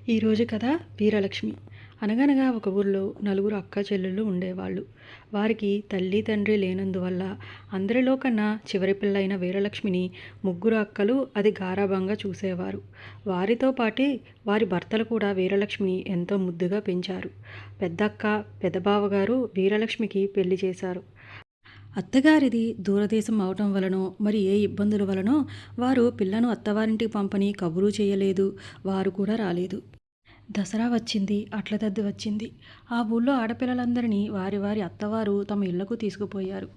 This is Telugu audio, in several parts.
ఈరోజు కథ వీరలక్ష్మి. అనగనగా ఒక ఊర్లో నలుగురు అక్క చెల్లెళ్ళు ఉండేవాళ్ళు. వారికి తల్లి తండ్రి లేనందువల్ల అందరిలో కన్నా చివరి పిల్లైన వీరలక్ష్మిని ముగ్గురు అక్కలు అది గారాబంగా చూసేవారు. వారితో పాటే వారి భర్తలు కూడా వీరలక్ష్మిని ఎంతో ముద్దుగా పెంచారు. పెద్దక్క పెద్దబావగారు వీరలక్ష్మికి పెళ్లి చేశారు. అత్తగారిది దూరదేశం అవటం వలనో మరి ఏ ఇబ్బందుల వలనో వారు పిల్లను అత్తవారింటికి పంపని కబురు చేయలేదు. వారు కూడా రాలేదు. దసరా వచ్చింది, అట్ల తద్ది వచ్చింది. ఆ ఊళ్ళో ఆడపిల్లలందరినీ వారి వారి అత్తవారు తమ ఇళ్లకు తీసుకుపోయారు.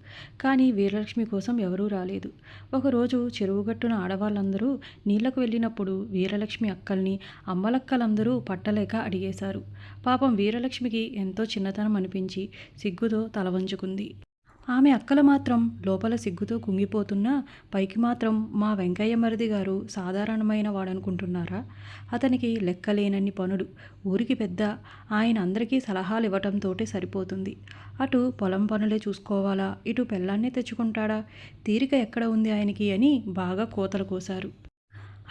కానీ వీరలక్ష్మి కోసం ఎవరూ రాలేదు. ఒకరోజు చెరువుగట్టున ఆడవాళ్ళందరూ నీళ్లకు వెళ్ళినప్పుడు వీరలక్ష్మి అక్కల్ని అమ్మలక్కలందరూ పట్టలేక అడిగేశారు. పాపం వీరలక్ష్మికి ఎంతో చిన్నతనం అనిపించి సిగ్గుతో తల వంచుకుంది. ఆమె అక్కలు మాత్రం లోపల సిగ్గుతో కుంగిపోతున్నా పైకి మాత్రం మా వెంకయ్య మరిది గారు సాధారణమైన వాడనుకుంటున్నారా? అతనికి లెక్కలేనన్ని పనులు, ఊరికి పెద్ద. ఆయన అందరికీ సలహాలు ఇవ్వటంతోటే సరిపోతుంది. అటు పొలం పనులే చూసుకోవాలా, ఇటు పెళ్ళాన్నే తెచ్చుకుంటాడా? తీరిక ఎక్కడ ఉంది ఆయనకి అని బాగా కోతలు కోశారు.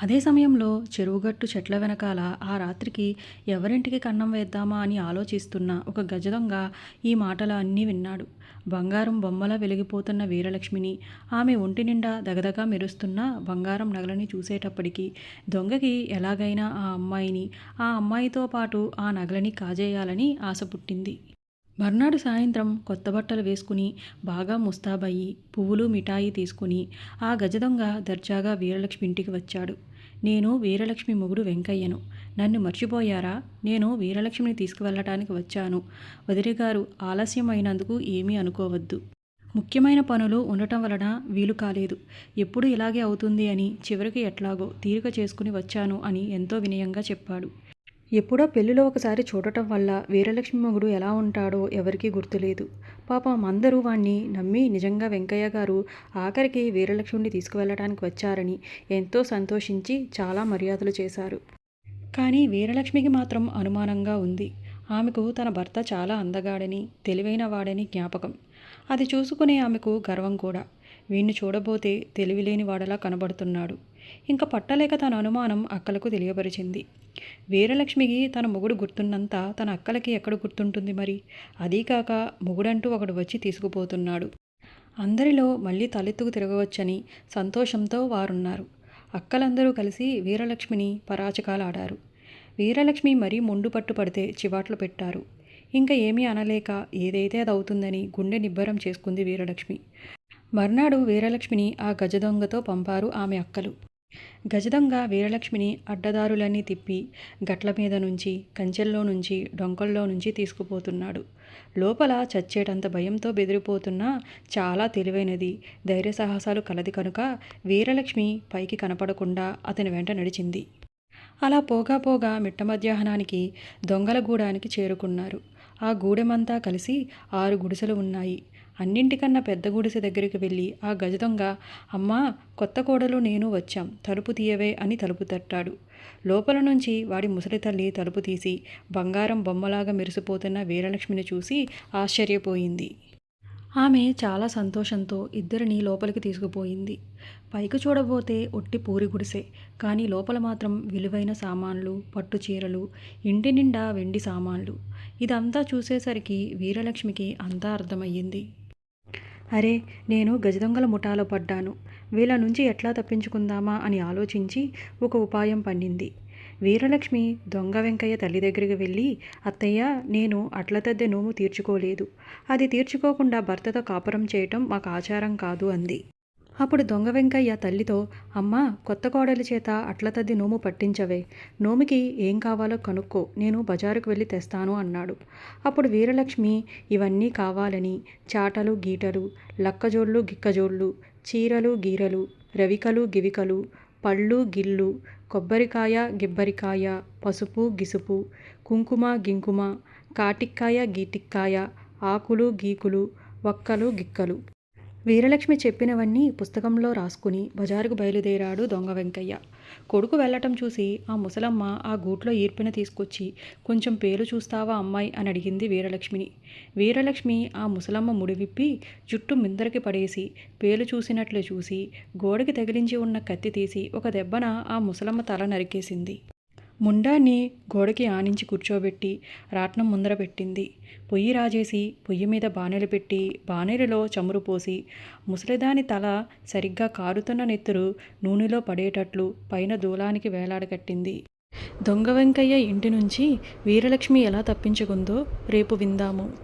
అదే సమయంలో చెరువుగట్టు చెట్ల వెనకాల ఆ రాత్రికి ఎవరింటికి కన్నం వేద్దామా అని ఆలోచిస్తున్న ఒక గజదొంగ ఈ మాటలు అన్నీ విన్నాడు. బంగారం బొమ్మలా వెలిగిపోతున్న వీరలక్ష్మిని, ఆమె ఒంటి నిండా దగదగా మెరుస్తున్న బంగారం నగలని చూసేటప్పటికి దొంగకి ఎలాగైనా ఆ అమ్మాయితో పాటు ఆ నగలని కాజేయాలని ఆశ పుట్టింది. మర్నాడు సాయంత్రం కొత్త బట్టలు వేసుకుని బాగా ముస్తాబయ్యి పువ్వులు మిఠాయి తీసుకుని ఆ గజదొంగ దర్జాగా వీరలక్ష్మి ఇంటికి వచ్చాడు. నేను వీరలక్ష్మి మొగుడు వెంకయ్యను. నన్ను మర్చిపోయారా? నేను వీరలక్ష్మిని తీసుకువెళ్ళటానికి వచ్చాను. వదిలిగారు ఆలస్యం అయినందుకు ఏమీ అనుకోవద్దు. ముఖ్యమైన పనులు ఉండటం వలన వీలు కాలేదు. ఎప్పుడు ఇలాగే అవుతుంది అని చివరికి ఎట్లాగో తీరిక చేసుకుని వచ్చాను అని ఎంతో వినయంగా చెప్పాడు. ఎప్పుడో పెళ్లిలో ఒకసారి చూడటం వల్ల వీరలక్ష్మి మొగుడు ఎలా ఉంటాడో ఎవరికీ గుర్తులేదు. పాపం అందరూ వాణ్ణి నమ్మి నిజంగా వెంకయ్య గారు ఆఖరికి వీరలక్ష్మిని తీసుకువెళ్ళడానికి వచ్చారని ఎంతో సంతోషించి చాలా మర్యాదలు చేశారు. కానీ వీరలక్ష్మికి మాత్రం అనుమానంగా ఉంది. ఆమెకు తన భర్త చాలా అందగాడని తెలివైన వాడని జ్ఞాపకం. అది చూసుకునే ఆమెకు గర్వం కూడా. వీణ్ణి చూడబోతే తెలివిలేని వాడలా కనబడుతున్నాడు. ఇంకా పట్టలేక తన అనుమానం అక్కలకు తెలియపరిచింది. వీరలక్ష్మికి తన మొగుడు గుర్తున్నంత తన అక్కలకి ఎక్కడ గుర్తుంటుంది మరి? అదీకాక మొగుడంటూ ఒకడు వచ్చి తీసుకుపోతున్నాడు. అందరిలో మళ్ళీ తలెత్తుకు తిరగవచ్చని సంతోషంతో వారున్నారు. అక్కలందరూ కలిసి వీరలక్ష్మిని పరాచకాలాడారు. వీరలక్ష్మి మరీ మొండు పట్టు పడితే చివాట్లు పెట్టారు. ఇంకా ఏమీ అనలేక ఏదైతే అది అవుతుందని గుండె నిబ్బరం చేసుకుంది వీరలక్ష్మి. మర్నాడు వీరలక్ష్మిని ఆ గజదొంగతో పంపారు ఆమె అక్కలు. గజదొంగ వీరలక్ష్మిని అడ్డదారులన్నీ తిప్పి గట్ల మీద నుంచి, కంచెల్లో నుంచి, డొంకల్లో నుంచి తీసుకుపోతున్నాడు. లోపల చచ్చేటంత భయంతో బెదిరిపోతున్నా చాలా తెలివైనది, ధైర్య సాహసాలు కలది కనుక వీరలక్ష్మి పైకి కనపడకుండా అతని వెంట నడిచింది. అలా పోగా పోగా మిట్ట మధ్యాహ్నానికి దొంగల గూడానికి చేరుకున్నారు. ఆ గూడెమంతా కలిసి 6 గుడిసెలు ఉన్నాయి. అన్నింటికన్నా పెద్ద గుడిసె దగ్గరికి వెళ్ళి ఆ గజదొంగ, అమ్మా, కొత్త కోడలు నేను వచ్చాం, తలుపు తీయవే అని తలుపు తట్టాడు. లోపల నుంచి వాడి ముసలి తల్లి తలుపు తీసి బంగారం బొమ్మలాగా మెరిసిపోతున్న వీరలక్ష్మిని చూసి ఆశ్చర్యపోయింది. ఆమె చాలా సంతోషంతో ఇద్దరిని లోపలికి తీసుకుపోయింది. పైకి చూడబోతే ఒట్టి పూరి గుడిసె, కానీ లోపల మాత్రం విలువైన సామాన్లు, పట్టు చీరలు, ఇంటి నిండా వెండి సామాన్లు. ఇదంతా చూసేసరికి వీరలక్ష్మికి అంతా అర్థమయ్యింది. అరే, నేను గజదొంగల ముఠాలో పడ్డాను. వీళ్ళ నుంచి ఎట్లా తప్పించుకుందామా అని ఆలోచించి ఒక ఉపాయం పన్నింది. వీరలక్ష్మి దొంగ వెంకయ్య తల్లి దగ్గరికి వెళ్ళి, అత్తయ్య, నేను అట్లతద్దె నోము తీర్చుకోలేదు. అది తీర్చుకోకుండా భర్తతో కాపురం చేయటం మాకు ఆచారం కాదు అంది. అప్పుడు దొంగ వెంకయ్య తల్లితో, అమ్మా, కొత్త కోడలి చేత అట్లతద్ది నోము పట్టించవే. నోముకి ఏం కావాలో కనుక్కో, నేను బజారుకు వెళ్ళి తెస్తాను అన్నాడు. అప్పుడు వీరలక్ష్మి ఇవన్నీ కావాలని చాటలు గీటలు, లక్కజోళ్ళు గిక్కజోళ్ళు, చీరలు గీరలు, రవికలు గివికలు, పళ్ళు గిల్లు, కొబ్బరికాయ గిబ్బరికాయ, పసుపు గిసుపు, కుంకుమ గింకుమ, కాటిక్కాయ గీటిక్కాయ, ఆకులు గీకులు, వక్కలు గిక్కలు. వీరలక్ష్మి చెప్పినవన్నీ పుస్తకంలో రాసుకుని బజారుకు బయలుదేరాడు దొంగ వెంకయ్య. కొడుకు వెళ్ళటం చూసి ఆ ముసలమ్మ ఆ గూట్లో ఈర్పిన తీసుకొచ్చి, కొంచెం పేలు చూస్తావా అమ్మాయి అని అడిగింది వీరలక్ష్మిని. వీరలక్ష్మి ఆ ముసలమ్మ ముడివిప్పి జుట్టు మిందరికి పడేసి పేలు చూసినట్లు చూసి గోడకి తగిలించి ఉన్న కత్తి తీసి ఒక దెబ్బన ఆ ముసలమ్మ తల నరికేసింది. ముండాన్ని గోడకి ఆనించి కూర్చోబెట్టి రాట్నం ముందర పెట్టింది. పొయ్యి రాజేసి పొయ్యి మీద బాణెలు పెట్టి బాణెలలో చమురు పోసి ముసలిదాని తల సరిగ్గా కారుతున్న నెత్తురు నూనెలో పడేటట్లు పైన దూలానికి వేలాడగట్టింది. దొంగ వెంకయ్య ఇంటి నుంచి వీరలక్ష్మి ఎలా తప్పించుకుందో రేపు విందాము.